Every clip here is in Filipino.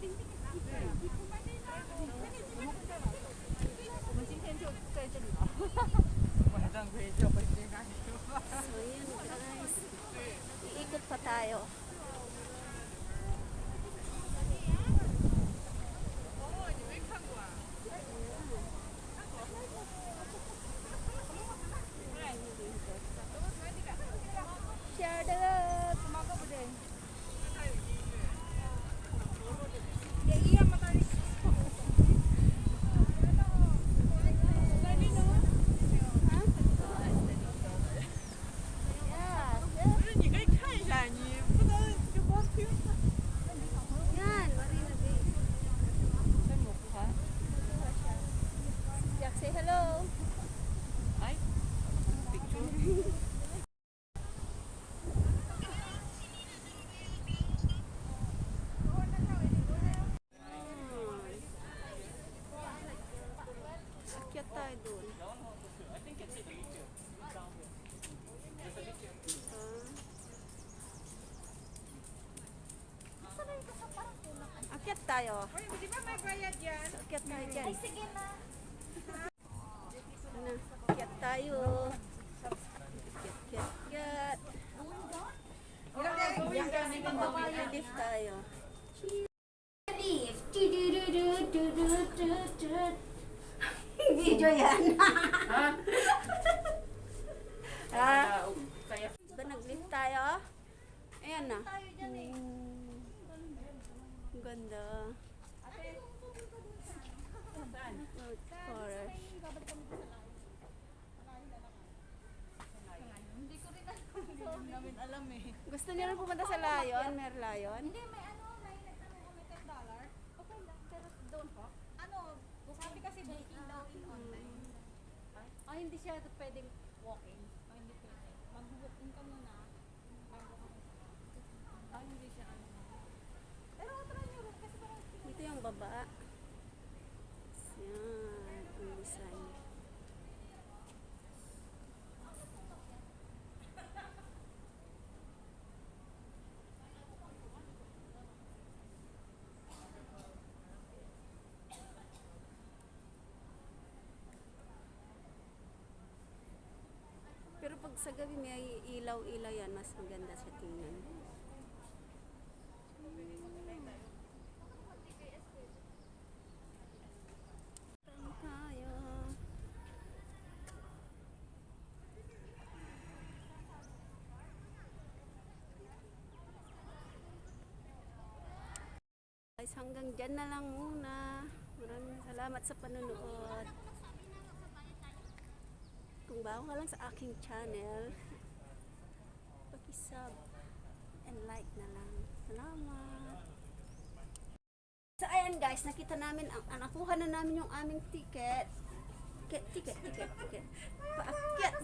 yun guys. Iikot pa tayo. Share the love. Say hello. Ay, picture. Akyat tayo dun. Akyat tayo. Di ba may bayad yan? Akyat tayo dyan. Ay, sige na. Ano, akyat tayo. Akyat. Lift tayo. Lift. Video yan. Ha? Ba nag-lift tayo? Ayan na. Ang ganda. Forest. Namin alam eh. Gusto niyo rin pumunta sa Lion? Mer Lion? Hindi, may nagtanong kami $10. Okay lang, pero doon po. Sabi kasi booking daw in online. Hindi siya pwedeng walk-in. Hindi pwede. Mag-booking ka muna. Hindi siya Pero try nyo rin kasi parang Ito yung baba. Yan, ang design. Pero pag sa gabi may ilaw-ilaw yan, mas maganda siya tingnan. Tayo. Guys, hanggang dyan na lang muna. Maraming salamat sa panonood. Kung bago ka lang sa aking channel, paki-sub and like na lang. Salamat! So ayan guys, nakita namin, nakuha na namin yung aming ticket. Ticket. Paakyat!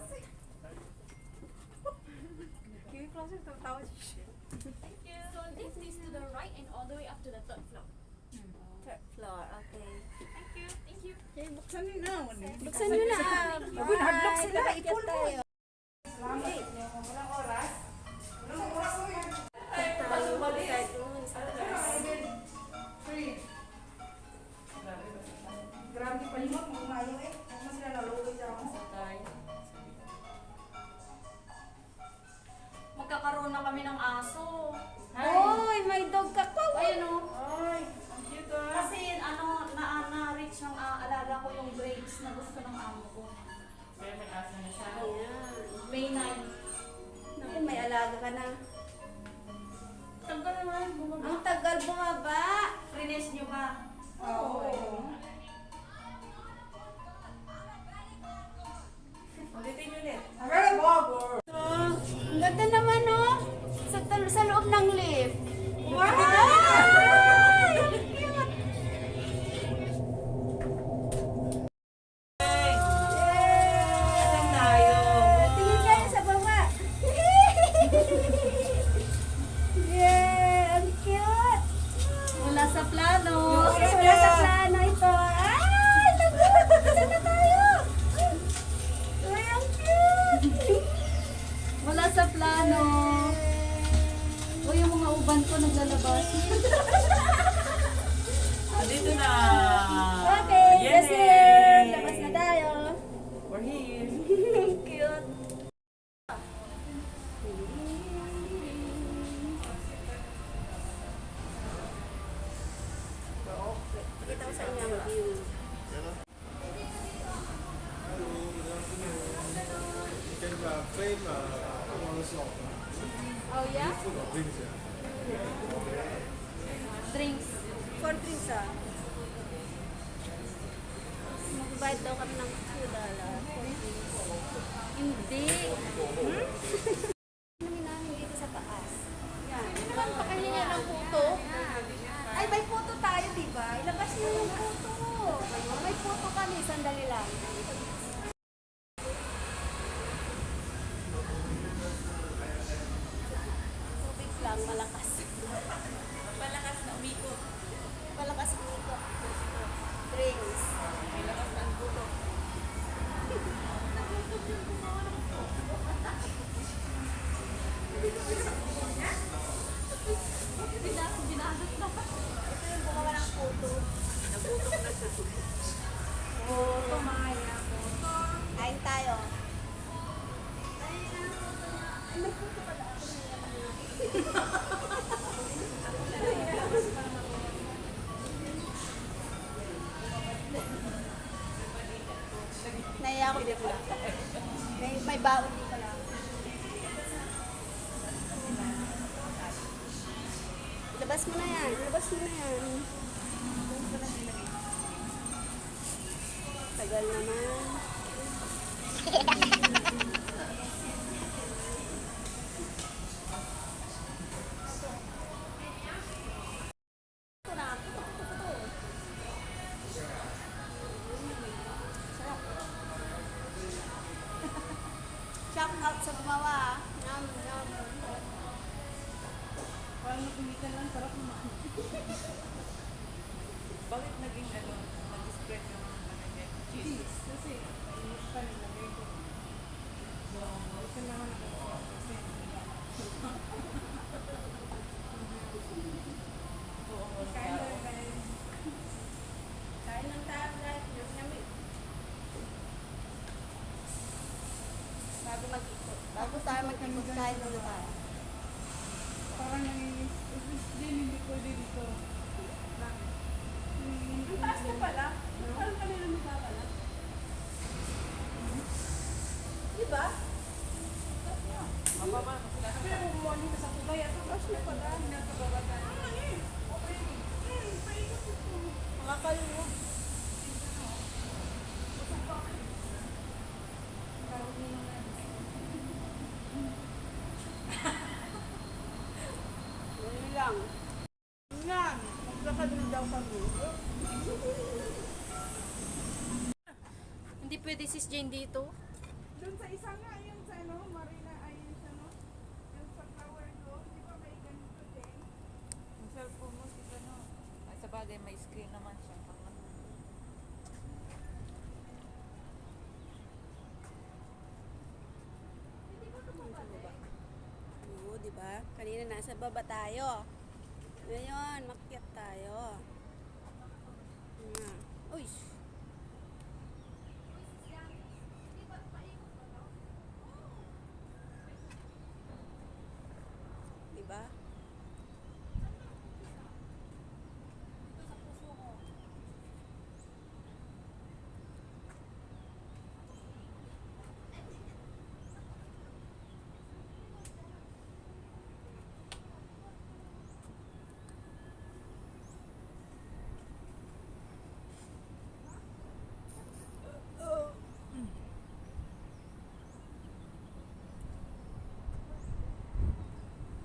Thank you. So this is to the right and all the way up to the third floor. Third floor, okay. Thank you. Thank you. Buksan niyo na. Buksan nyo na! Hardlock sila, Paakyat i-pull mo. tayo. Walang oras. Grabe palimot, mayo eh. Huwag mo sila nalugod sa ako. Magkakaroon na kami ng aso. Oy, may dog ka pa! Ayun o. Ay, ang cute ah. Kasi na-reach ng alaga ko yung grades na gusto ng amo ko. Kaya may asa na siya. Ayan. May 9. Naku, may alaga ka na. Tagal naman. Ang tagal bumaba! Rines nyo ba? Oo. Ulitin nyo ulit. Ang bobor. Ang ganda naman, no? Sa loob ng lift. Wow! Ay! Cute! Asan tayo? Tingin kayo sa baba. Yeah! Ang cute! Wala sa plano. Wala sa plano ito. Ay! Naku! Saan na tayo? Ay, ang cute! Wala sa plano. O yung mga uban ko naglalabas. Nandito na! Okay, Yay! that's it. Labas na tayo. We're here. Cute. Pakita ko sa inyo ang view. Oh yeah? Drinks. For drinks ah. Magbayad daw kami ng $2 for drinks. Hindi. Namin namin dito sa taas. Yan. Naman pa kanina ng puto. Ay, may photo tayo, di ba? Ilabas niyo yung photo. May photo kami, sandali lang. Tubig lang, malakas. Malakas na umikot. Malakas ang ikot. Drinks. May lakas na ang buto. Ito yung gumawa ng photo. Nagutok na siya. Photo, Maya. Photo. Kain tayo. Ay, may photo pala ako. Naiya ako bigla. May baon din pala. Labas mo na yan. Labas mo na yan. Tagal naman. Ito na. Ito. Sarap. Shout out sa gumawa. Yum, yum. Parang nakumitan lang, sarap naman. Bakit naging nag-spread yung cheese? Kasi, inis pa nilagay ko. So, ito naman ako. Kasi, kain na rin guys. Kain lang tayo guys. Yummy. Bago tayo mag-ikot, kain muna tayo. Parang nanginis. Hindi pwede dito. Ang taas na pala. Parang kanina nila pala. Diba? Mababa. Sabi na kumuha dito sa kulay. At ang taas na pala. Nagkababa tayo. Paikot ito. Makakayo mo. Dali lang. Yan. Magkakadul daw kami. Hindi pwede sis Jane dito. Doon sa isa nga, yung sa ano, Marina, ay yung sa ano, yung sa flower ko, di ba may ganito din? Yung cellphone mo, ay sa bagay may screen naman siya. Oo, di ba? Kanina nasa baba tayo. Ngayon, makyat tayo. Uy! Di ba?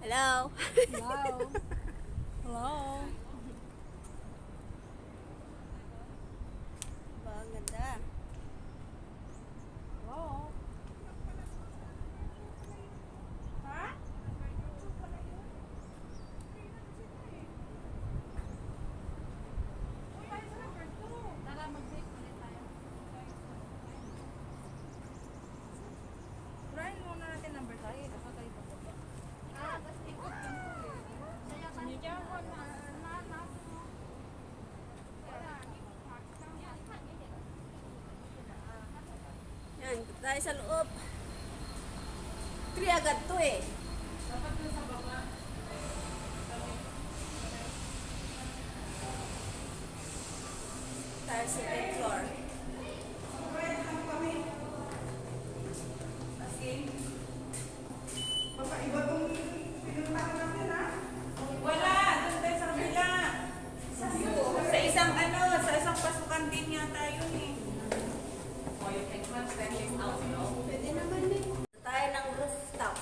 Hello? Hello. Hello. Ba, ang ganda. Hello. Ha? Tara, mag-break ulit tayo. Try muna natin number 5. Ah, basta ikot yung tuloy. Saya ka. Hindi ako na. Dahil sa loob. 3 agad to eh. Dapat dun sa baba. Dahil sa 10th floor. Baka iba tong pinuntahan natin ha? Wala, doon tayo sa kabila. Sa isang sa isang pasukan din yata yun eh. Pwede naman eh. Tayo ng rooftop.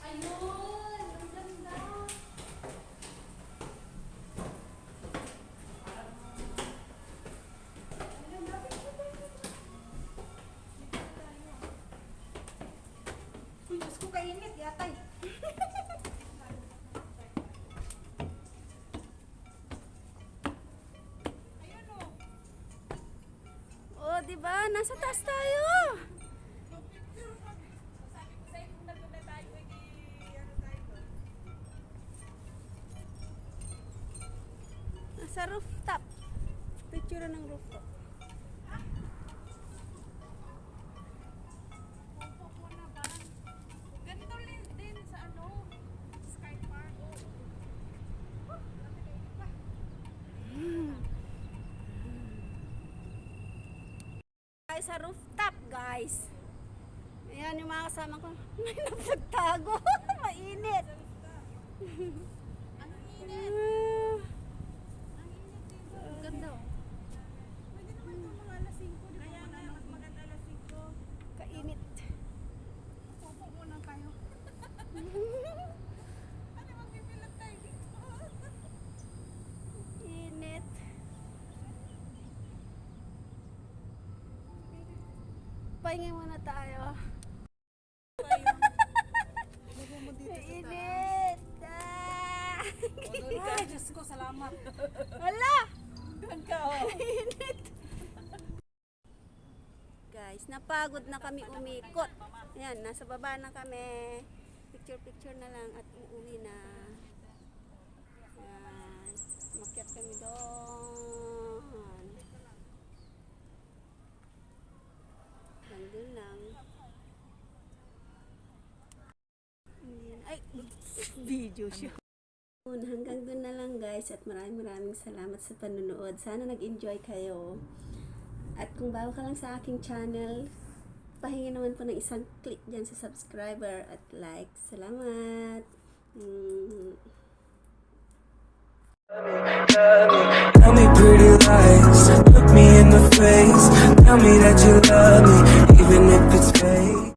Ayun! Ang ganda! Uy, Diyos ko, kainit yata eh. Oh, di ba? Nasa taas tayo. Nasa rooftop. Picture ng rooftop. Ganito din sa Sky Park. Tayo sa rooftop, guys. Ayan yung mga kasama ko. May napagtago. Mainit. Ang init! Ang init dito. Ang ganda oh. Pwede naman itong mga alas 5. Kaya nga, mas maganda alas 5. Kainit. Popo muna tayo. Ano, magbibilag tayo dito? Init. Pahinga muna tayo. Init. Ah! Ay, Diyos ko, salamat. Hala! Doon ka oh. Init. Guys, napagod na kami umikot. Ayan, nasa baba na kami. Picture-picture na lang at uuwi na. Ayan. Makyat kami doon. Nandun lang. Ayan. Ay, video siya. Hanggang doon na lang guys at maraming salamat sa panonood. Sana nag-enjoy kayo. At kung bago ka lang sa aking channel, pahingi naman po ng isang click dyan sa subscriber at like. Salamat! Tell me pretty lies, look me in the face. Tell me that you love me, even if it's fake.